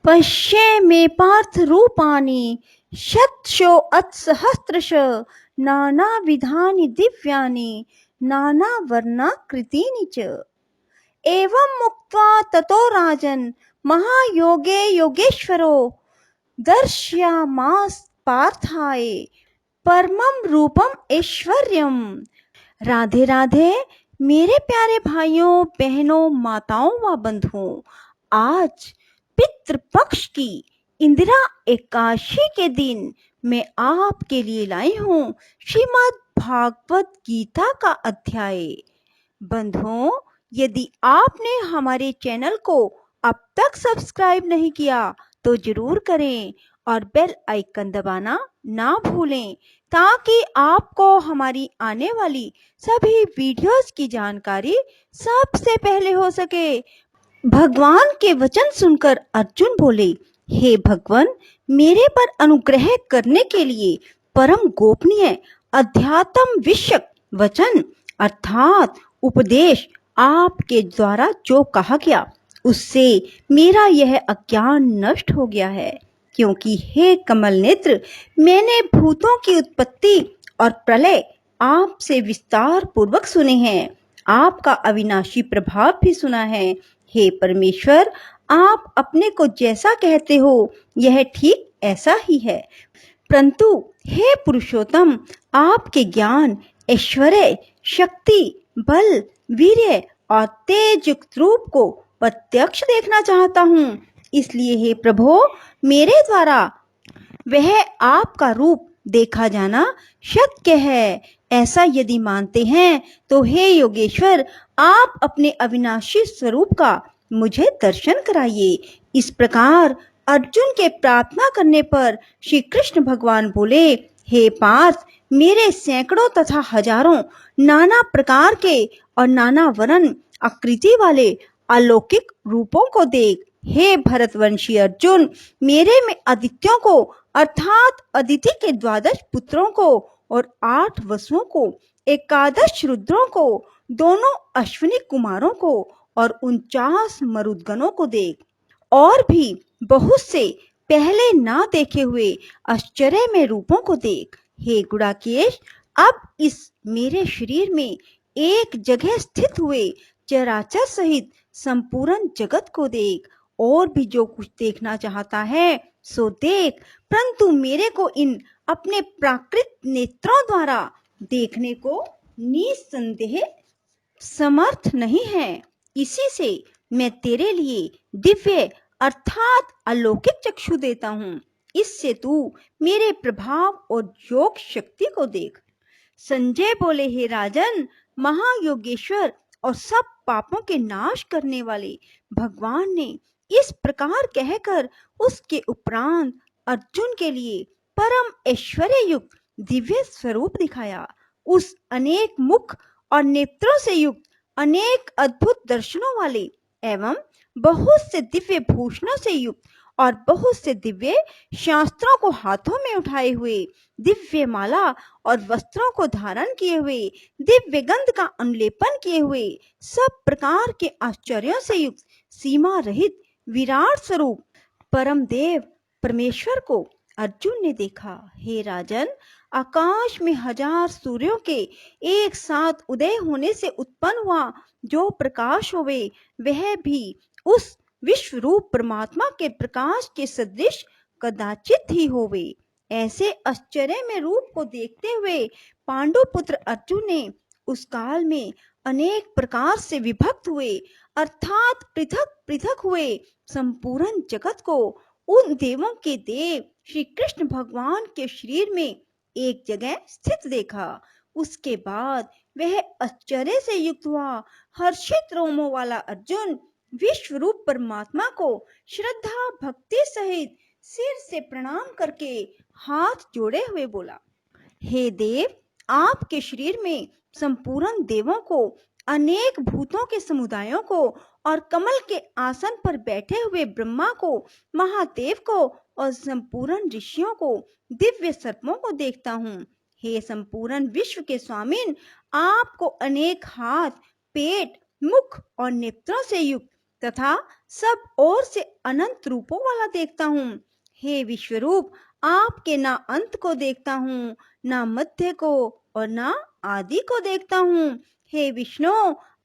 पश्ये मे पार्थ रूपाणि शतशो अत्सहस्रश नानाविधानि दिव्यानि नानावर्णाकृतीनि च। एवं मुक्त्वा ततो राजन् महायोगे योगेश्वरो दर्शयामास पार्थाय परमं रूपम ऐश्वर्यम। राधे राधे मेरे प्यारे भाइयों बहनों माताओं व बंधुओं, आज पितृपक्ष की इंदिरा एकादशी के दिन मैं आपके लिए लाई हूँ श्रीमद् भागवत गीता का अध्याय। बंधुओं, यदि आपने हमारे चैनल को अब तक सब्सक्राइब नहीं किया तो जरूर करें और बेल आइकन दबाना ना भूलें ताकि आपको हमारी आने वाली सभी वीडियोस की जानकारी सबसे पहले हो सके। भगवान के वचन सुनकर अर्जुन बोले, हे भगवान, मेरे पर अनुग्रह करने के लिए परम गोपनीय अध्यात्म विषयक वचन अर्थात उपदेश आपके द्वारा जो कहा गया उससे मेरा यह अज्ञान नष्ट हो गया है। क्योंकि हे कमल नेत्र, मैंने भूतों की उत्पत्ति और प्रलय आपसे विस्तार पूर्वक सुने हैं, आपका अविनाशी प्रभाव भी सुना है। हे परमेश्वर, आप अपने को जैसा कहते हो यह ठीक ऐसा ही है, परंतु हे पुरुषोत्तम, आपके ज्ञान, ऐश्वर्य, शक्ति, बल, वीर्य और तेज युक्त रूप को प्रत्यक्ष देखना चाहता हूँ। इसलिए हे प्रभु, मेरे द्वारा वह आपका रूप देखा जाना शक्य है। ऐसा यदि मानते हैं तो हे योगेश्वर, आप अपने अविनाशी स्वरूप का मुझे दर्शन कराइए। इस प्रकार अर्जुन के प्रार्थना करने पर श्री कृष्ण भगवान बोले, हे पार्थ, मेरे सैकड़ों तथा हजारों नाना प्रकार के और नाना वर्ण आकृति वाले अलौकिक रूपों को देख। हे भरतवंशी अर्जुन, मेरे में आदित्यों को अर्थात अदिति के 12 पुत्रों को और 8 वसुओं को, 11 रुद्रों को, दोनों अश्विनी कुमारों को और 49 मरुदगणों को देख। और भी बहुत से पहले ना देखे हुए आश्चर्य में रूपों को देख। हे गुड़ाकेश, अब इस मेरे शरीर में एक जगह स्थित हुए चराचर सहित संपूर्ण जगत को देख। और भी जो कुछ देखना चाहता है सो देख, परंतु मेरे को इन अपने प्राकृत नेत्रों द्वारा देखने को निसंदेह समर्थ नहीं है। इसी से मैं तेरे लिए दिव्य अर्थात अलौकिक चक्षु देता हूँ। इससे तू मेरे प्रभाव और योग शक्ति को देख। संजय बोले, हे राजन, महायोगेश्वर और सब पापों के नाश करने वाले भगवान ने इस प्रकार कहकर उसके उपरांत अर्जुन के लिए परम ऐश्वर्य युक्त दिव्य स्वरूप दिखाया। उस अनेक मुख और नेत्रों से युक्त, अनेक अद्भुत दर्शनों वाले एवं बहुत से दिव्य भूषणों से युक्त और बहुत से दिव्य शास्त्रों को हाथों में उठाए हुए, दिव्य माला और वस्त्रों को धारण किए हुए, दिव्य गंध का अनुलेपन किए हुए, सब प्रकार के आश्चर्यों से युक्त सीमा रहित विराट स्वरूप परम देव परमेश्वर को अर्जुन ने देखा। हे राजन, आकाश में 1000 सूर्यों के एक साथ उदय होने से उत्पन्न हुआ जो प्रकाश होवे, वह भी उस विश्व रूप परमात्मा के प्रकाश के सदृश कदाचित ही होवे। ऐसे आश्चर्य में रूप को देखते हुए पांडु पुत्र अर्जुन ने उस काल में अनेक प्रकार से विभक्त हुए अर्थात पृथक पृथक हुए संपूर्ण जगत को उन देवों के देव श्री कृष्ण भगवान के शरीर में एक जगह स्थित देखा। उसके बाद वह आश्चर्य से युक्त हुआ। हर्षित रोमों वाला अर्जुन विश्व रूप परमात्मा को श्रद्धा भक्ति सहित सिर से प्रणाम करके हाथ जोड़े हुए बोला, हे देव, आपके शरीर में संपूर्ण देवों को, अनेक भूतों के समुदायों को और कमल के आसन पर बैठे हुए ब्रह्मा को, महादेव को और संपूर्ण ऋषियों को, दिव्य सर्पों को देखता हूँ। हे संपूर्ण विश्व के स्वामिन, आपको अनेक हाथ, पेट, मुख और नेत्रों से युक्त तथा सब ओर से अनंत रूपों वाला देखता हूँ। हे विश्वरूप, आपके ना अंत को देखता हूँ, ना मध्य को और ना आदि को देखता हूँ। हे विष्णु,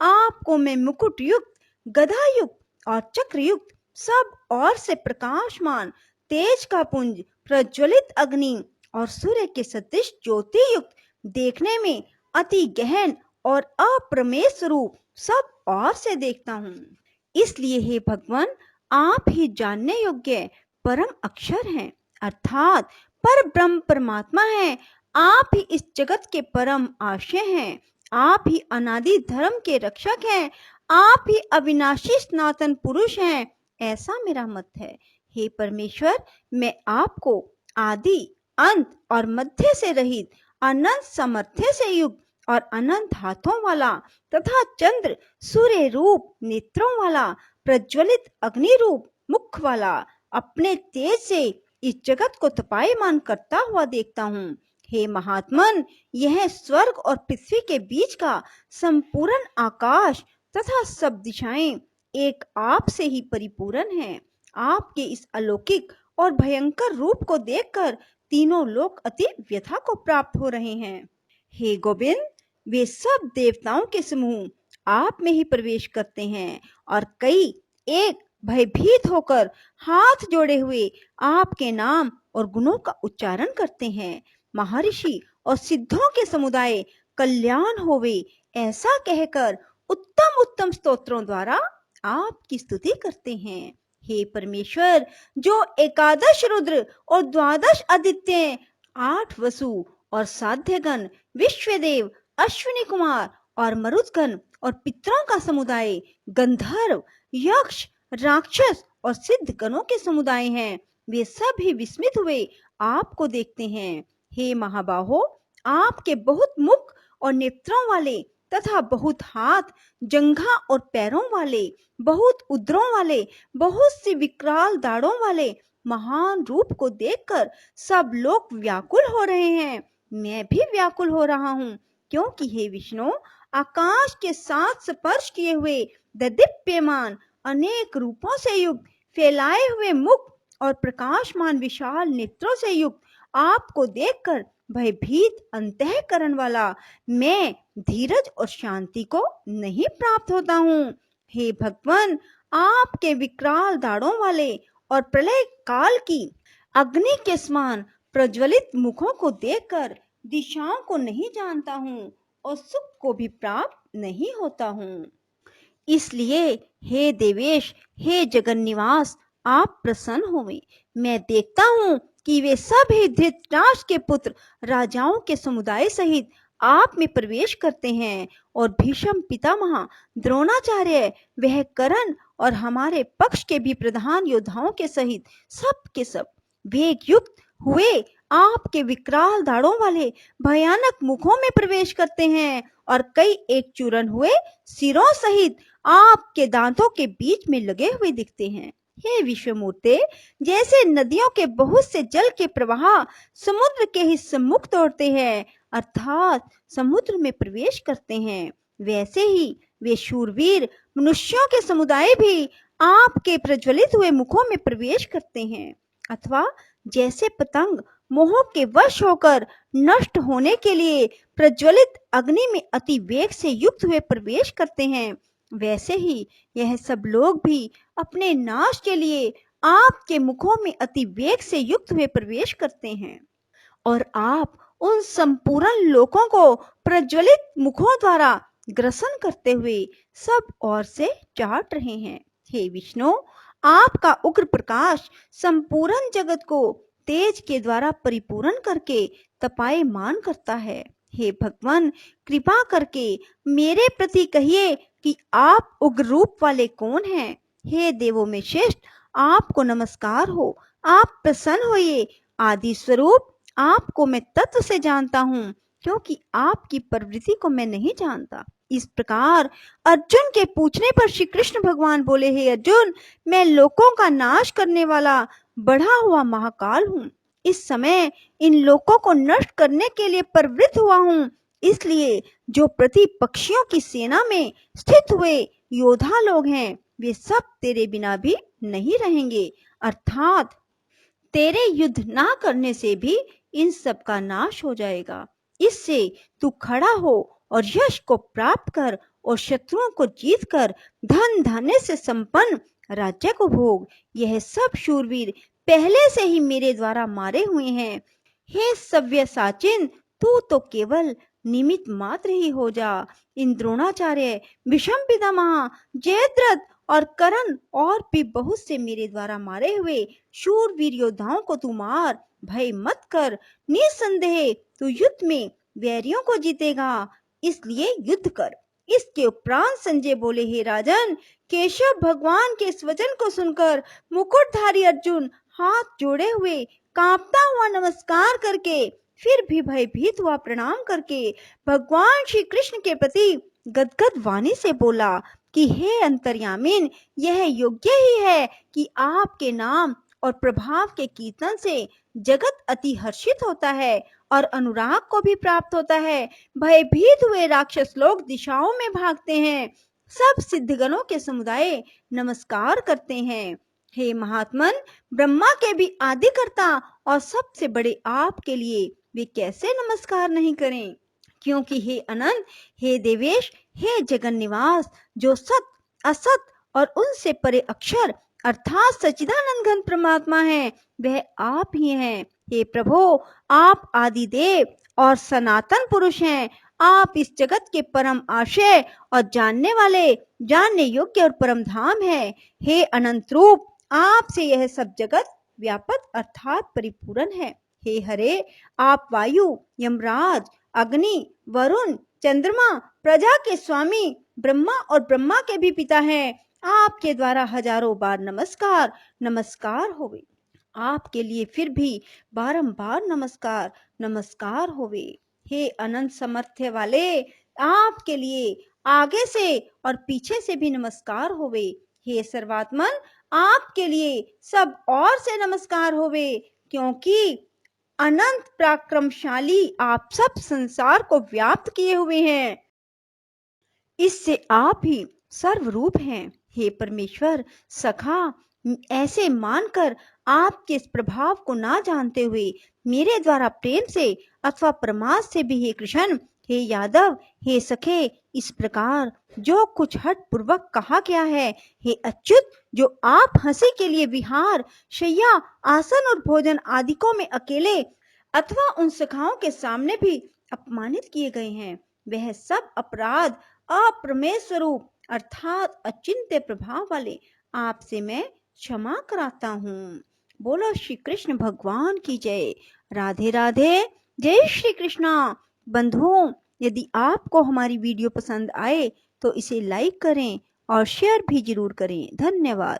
आपको मैं मुकुट युक्त, गदा युक्त और चक्र युक्त, सब ओर से प्रकाशमान, तेज का पुंज, प्रज्वलित अग्नि और सूर्य के सदृश ज्योति युक्त, देखने में अति गहन और अप्रमेय स्वरूप सब ओर से देखता हूँ। इसलिए हे भगवान, आप ही जानने योग्य परम अक्षर हैं, अर्थात पर ब्रह्म परमात्मा हैं। आप ही इस जगत के परम आशय हैं। आप ही अनादि धर्म के रक्षक हैं। आप ही अविनाशी सनातन पुरुष हैं, ऐसा मेरा मत है। हे परमेश्वर, मैं आपको आदि, अंत और मध्य से रहित, अनंत सामर्थ्य से युक्त और अनंत हाथों वाला तथा चंद्र सूर्य रूप नेत्रों वाला, प्रज्वलित अग्नि रूप मुख वाला, अपने तेज से इस जगत को तपायमान करता हुआ देखता हूँ। हे महात्मन, यह स्वर्ग और पृथ्वी के बीच का संपूर्ण आकाश तथा सब दिशाएं एक आप से ही परिपूर्ण हैं। आपके इस अलौकिक और भयंकर रूप को देखकर तीनों लोक अति व्यथा को प्राप्त हो रहे हैं। हे गोविंद, वे सब देवताओं के समूह आप में ही प्रवेश करते हैं और कई एक भयभीत होकर हाथ जोड़े हुए आपके नाम और गुणों का उच्चारण करते हैं। महर्षि और सिद्धों के समुदाय कल्याण होवे, ऐसा कहकर उत्तम उत्तम स्तोत्रों द्वारा आपकी स्तुति करते हैं। हे परमेश्वर, जो एकादश रुद्र और द्वादश आदित्य, 8 वसु और साध्यगण, विश्वदेव, अश्विनी कुमार और मरुदगण और पितरों का समुदाय, गंधर्व, यक्ष, राक्षस और सिद्ध गणों के समुदाय हैं, वे सब ही विस्मित हुए आपको देखते हैं। हे महाबाहो, आपके बहुत मुख और नेत्रों वाले तथा बहुत हाथ, जंघा और पैरों वाले, बहुत उदरों वाले, बहुत सी विकराल दाढ़ों वाले महान रूप को देखकर सब लोग व्याकुल हो रहे हैं। मैं भी व्याकुल हो रहा हूँ, क्योंकि हे विष्णु, आकाश के साथ स्पर्श किए हुए दीप्यमान अनेक रूपों से युक्त, फैलाए हुए मुख और प्रकाशमान विशाल नेत्रों से युक्त आपको देखकर भयभीत अंतःकरण वाला मैं धीरज और शांति को नहीं प्राप्त होता हूँ। हे भगवान, आपके विकराल दाढ़ों वाले और प्रलय काल की अग्नि के समान प्रज्वलित मुखों को देखकर दिशाओं को नहीं जानता हूँ और सुख को भी प्राप्त नहीं होता हूँ। इसलिए हे देवेश, हे जगन्निवास, आप प्रसन्न होवे। मैं देखता हूँ कि वे सब ही धृतराष्ट्र के पुत्र राजाओं के समुदाय सहित आप में प्रवेश करते हैं और भीष्म पितामह, द्रोणाचार्य, वह कर्ण और हमारे पक्ष के भी प्रधान योद्धाओं के सहित सब के सब वेग युक्त हुए आपके विकराल दाढ़ों वाले भयानक मुखों में प्रवेश करते हैं और कई एक चूर्ण हुए सिरों सहित आपके दांतों के बीच में लगे हुए दिखते हैं। हे विश्वमूर्ते, जैसे नदियों के बहुत से जल के प्रवाह समुद्र के ही सम्मुख दौड़ते हैं, अर्थात समुद्र में प्रवेश करते हैं, वैसे ही वे शूरवीर मनुष्यों के समुदाय भी आपके प्रज्वलित हुए मुखों में प्रवेश करते हैं। अथवा जैसे पतंग मोह के वश होकर नष्ट होने के लिए प्रज्वलित अग्नि में अति वेग से युक्त हुए प्रवेश करते हैं, वैसे ही यह सब लोग भी अपने नाश के लिए आपके मुखों में अति वेग से युक्त हुए प्रवेश करते हैं और आप उन संपूर्ण लोकों को प्रज्वलित मुखों द्वारा ग्रसन करते हुए सब ओर से चाट रहे हैं। हे विष्णु, आपका उग्र प्रकाश संपूर्ण जगत को तेज के द्वारा परिपूर्ण करके तपायमान करता है। हे भगवान, कृपा करके मेरे प्रति कहिए कि आप उग्र रूप वाले कौन हैं। हे देवों में श्रेष्ठ, आपको नमस्कार हो, आप प्रसन्न होइए। आदि स्वरूप आपको मैं तत्व से जानता हूँ, क्योंकि आपकी प्रवृत्ति को मैं नहीं जानता। इस प्रकार अर्जुन के पूछने पर श्री कृष्ण भगवान बोले, हे अर्जुन, मैं लोकों का नाश करने वाला बढ़ा हुआ महाकाल हूँ। इस समय इन लोकों को नष्ट करने के लिए प्रवृत्त हुआ हूँ। इसलिए जो प्रतिपक्षियों की सेना में स्थित हुए योद्धा लोग हैं, वे सब तेरे बिना भी नहीं रहेंगे। अर्थात तेरे युद्ध ना करने से भी इन सब का नाश हो जाएगा। इससे तू खड़ा हो और यश को प्राप्त कर और शत्रुओं को जीत कर धन धान्य से संपन्न राज्य को भोग। यह सब शूरवीर पहले से ही मेरे द्वारा मारे हुए हैं। हे सव्यसाचिन, तू तो केवल निमित्त मात्र ही हो जा। इन द्रोणाचार्य, भीष्म पितामह, जयद्रथ और कर्ण और भी बहुत से मेरे द्वारा मारे हुए शूरवीर योद्धाओं को तू मार। भय मत कर, निसंदेह तू युद्ध में वैरियों को जीतेगा, इसलिए युद्ध कर। इसके उपरांत संजय बोले, हे राजन, केशव भगवान के इस वचन को सुनकर मुकुटधारी अर्जुन हाथ जोड़े हुए कांपता हुआ नमस्कार करके फिर भी भयभीत हुआ प्रणाम करके भगवान श्री कृष्ण के प्रति गदगद वाणी से बोला कि हे अंतर्यामीन, यह योग्य ही है कि आपके नाम और प्रभाव के कीर्तन से जगत अति हर्षित होता है और अनुराग को भी प्राप्त होता है। भयभीत हुए राक्षस लोग दिशाओं में भागते हैं। सब सिद्धगणों के समुदाय नमस्कार करते हैं। हे महात्मन, ब्रह्मा के भी आदिकर्ता और सबसे बड़े आपके लिए वे कैसे नमस्कार नहीं करें? क्योंकि हे अनंत, हे देवेश, हे जगन निवास, जो सत, असत और उनसे परे अक्षर अर्थात सच्चिदानंद घन परमात्मा है, वह आप ही हैं। हे प्रभु, आप आदिदेव और सनातन पुरुष हैं। आप इस जगत के परम आशय और जानने वाले, जानने योग्य और परम धाम है। हे अनंत रूप, आपसे यह सब जगत व्यापक अर्थात परिपूर्ण है। हे हरे, आप वायु, यमराज, अग्नि, वरुण, चंद्रमा, प्रजा के स्वामी, ब्रह्मा और ब्रह्मा के भी पिता हैं। आपके द्वारा हजारों बार नमस्कार नमस्कार होवे। आपके लिए फिर भी बारंबार नमस्कार नमस्कार होवे। हे अनंत समर्थ्य वाले, आपके लिए आगे से और पीछे से भी नमस्कार होवे। हे सर्वात्मन, आपके लिए सब और से नमस्कार होवे, क्योंकि अनंत पराक्रमशाली आप सब संसार को व्याप्त किए हुए हैं। इससे आप ही सर्वरूप हैं। हे परमेश्वर सखा, ऐसे मानकर आपके इस प्रभाव को ना जानते हुए मेरे द्वारा प्रेम से अथवा प्रमाद से भी हे कृष्ण, हे यादव, हे सखे, इस प्रकार जो कुछ हठ पूर्वक कहा गया है, हे अच्युत, जो आप हंसी के लिए विहार, शैया, आसन और भोजन आदिकों में अकेले अथवा उन सखाओं के सामने भी अपमानित किए गए हैं, वह सब अपराध अप्रमेय स्वरूप अर्थात अचिंत्य प्रभाव वाले आपसे मैं क्षमा कराता हूँ। बोलो श्री कृष्ण भगवान की जय। राधे राधे। जय श्री कृष्णा। बंधुओं, यदि आपको हमारी वीडियो पसंद आए तो इसे लाइक करें और शेयर भी जरूर करें। धन्यवाद।